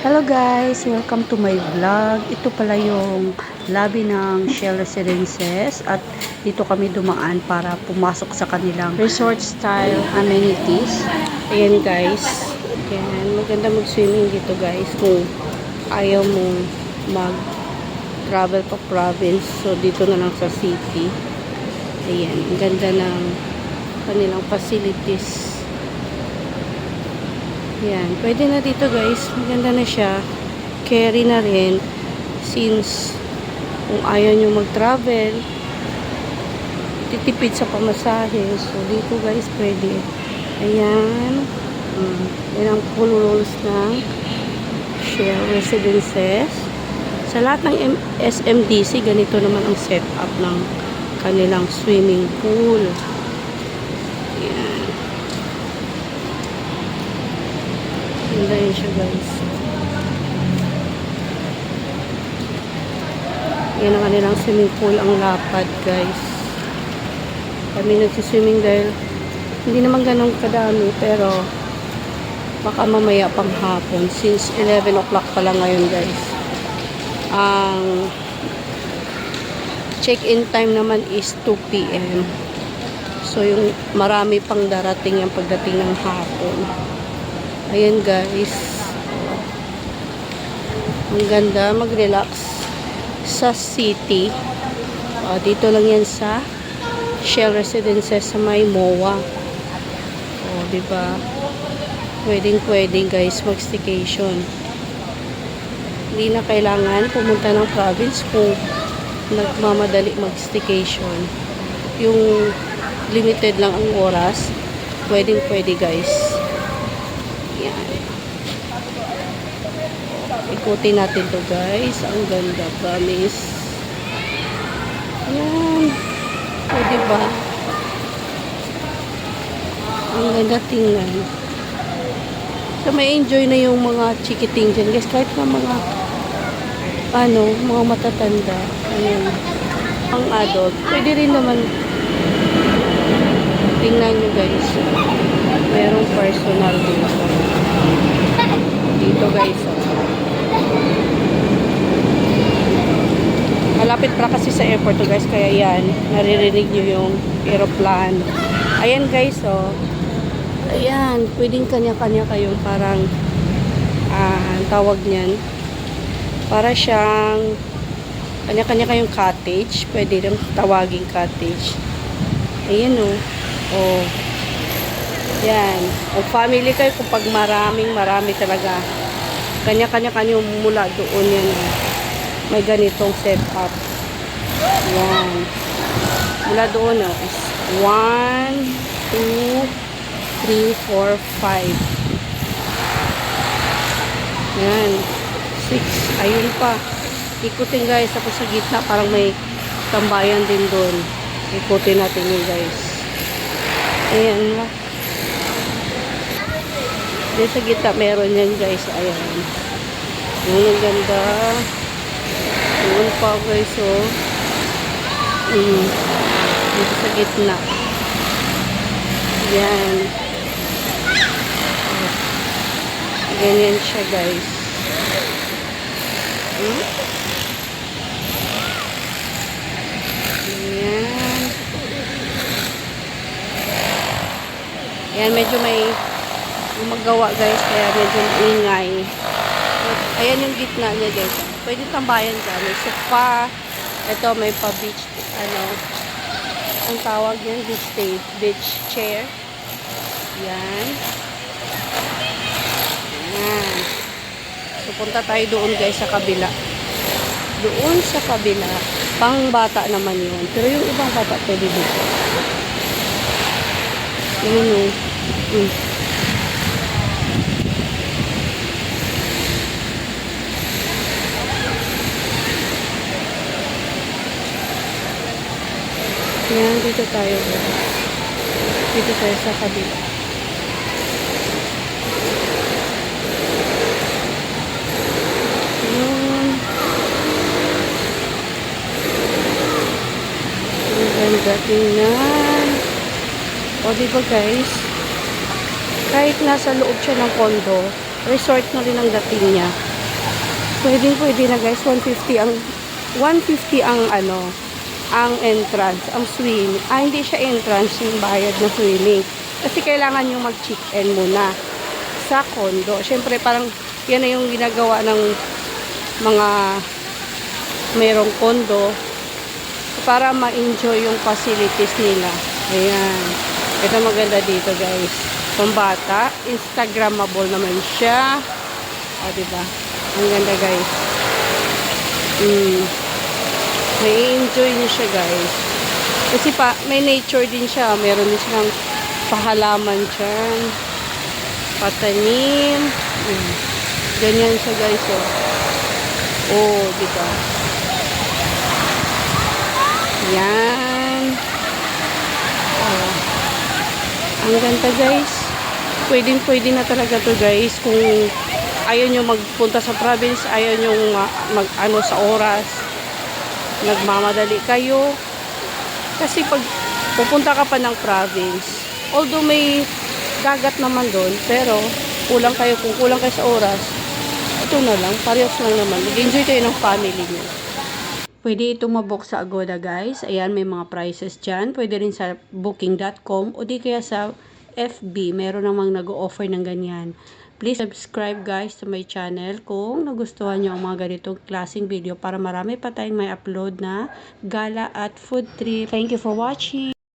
Hello guys! Welcome to my vlog. Ito pala yung lobby ng Shell Residences at dito kami dumaan para pumasok sa kanilang resort style amenities. Ayan guys. Ayan, maganda mag-swimming dito guys kung ayaw mong mag-travel pa province. So dito na lang sa city. Ayan, ang ganda ng kanilang facilities. Yan, pwede na dito guys. Maganda na siya. Carry na rin. Since kung ayaw nyo mag-travel, titipid sa pamasahe. So, dito guys, pwede. Ayan. Yan ang full rules ng Shell Residences. Sa lahat ng SMDC, ganito naman ang setup ng kanilang swimming pool. Ayan. Ganda yun siya guys. Yan ang kanilang swimming pool, ang lapad guys. Kami nagsiswimming dahil hindi naman ganun kadami pero baka mamaya pang hapon since 11 o'clock pa lang ngayon guys. Ang check-in time naman is 2 PM. So yung marami pang darating yung pagdating ng hapon. Ayan guys. Ang ganda mag-relax sa city. Dito lang yan sa Shell Residences sa may MOA. Diba? Pwedeng guys mag-staycation. Hindi na kailangan pumunta ng province kung nagmamadali mag-staycation. Yung limited lang ang oras. Pwede guys. Ikutin natin to guys. Ang ganda, promise. Yan. O diba? Ang ganda tingnan. So may enjoy na yung mga chikiting dyan guys. Kahit na mga mga matatanda. Ayan. Ang adult. Pwede rin naman tingnan nyo guys. Merong personal dito guys. Malapit pa kasi sa airport to guys, kaya yan, naririnig nyo yung aeroplane. Ayan guys, ayan, pwedeng kanya-kanya kayong parang tawag niyan, para siyang kanya-kanya kayong cottage, pwede rin tawaging cottage. Ayan yan, kung family kayo, kung pag marami talaga, kanya-kanya kayo mula doon yan. May ganitong setup. Yan. Mula doon is 1, 2, 3, 4, 5. Yan. 6. Ayun pa. Ikutin guys. Tapos sa gitna parang may tambayan din doon. Ikutin natin yun guys. Ayan. Dito sa gitna meron yan guys. Ayan. Yun ang ganda. Yun pa guys, dito sa gitna. Yan. Ganyan siya guys. Yan. Yan, medyo may gumagawa guys, kaya medyo ingay. Ayan yung gitna niya guys. Pwede tambayan dyan. May sofa. Ito may pa-beach. Ang tawag yan? Beach chair. Yan. Yan. So, punta tayo doon guys sa kabila. Doon sa kabila. Pang bata naman yun. Pero yung ibang bata pwede dito. Yun. Yan, dito tayo. Dito tayo sa kabila. Yan. Ang ganda tingnan. O, diba guys? Kahit nasa loob siya ng condo, resort na rin ang dating niya. Pwede na guys, 150 ang ang entrance, ang swimming. Hindi siya entrance, yung bayad na swimming. Kasi kailangan yung mag-check-in muna sa condo. Syempre parang yan na yung ginagawa ng mga mayroong condo para ma-enjoy yung facilities nila. Ayan. Ito maganda dito guys. Pambata, Instagrammable naman siya. Diba? Ang ganda guys. May enjoy niyo siya guys. Kasi may nature din siya. Meron din siyang pahalaman dyan. Patanim. Ganyan siya guys. Diba? Yan. Ang ganda guys. Pwede na talaga to guys. Kung ayaw nyo magpunta sa province, ayaw nyo mag-ano sa oras, nagmamadali kayo. Kasi pag pupunta ka pa ng province, although may dagat naman doon, pero kung kulang kayo sa oras, ito na lang, parehas lang naman. Mag-enjoy kayo ng family nyo. Pwede ito mabook sa Agoda guys. Ayan, may mga prices dyan. Pwede rin sa booking.com o di kaya sa FB. Meron namang nag-o-offer ng ganyan. Please subscribe guys to my channel kung nagustuhan nyo ang mga ganitong klaseng video para marami pa tayong may upload na gala at food trip. Thank you for watching!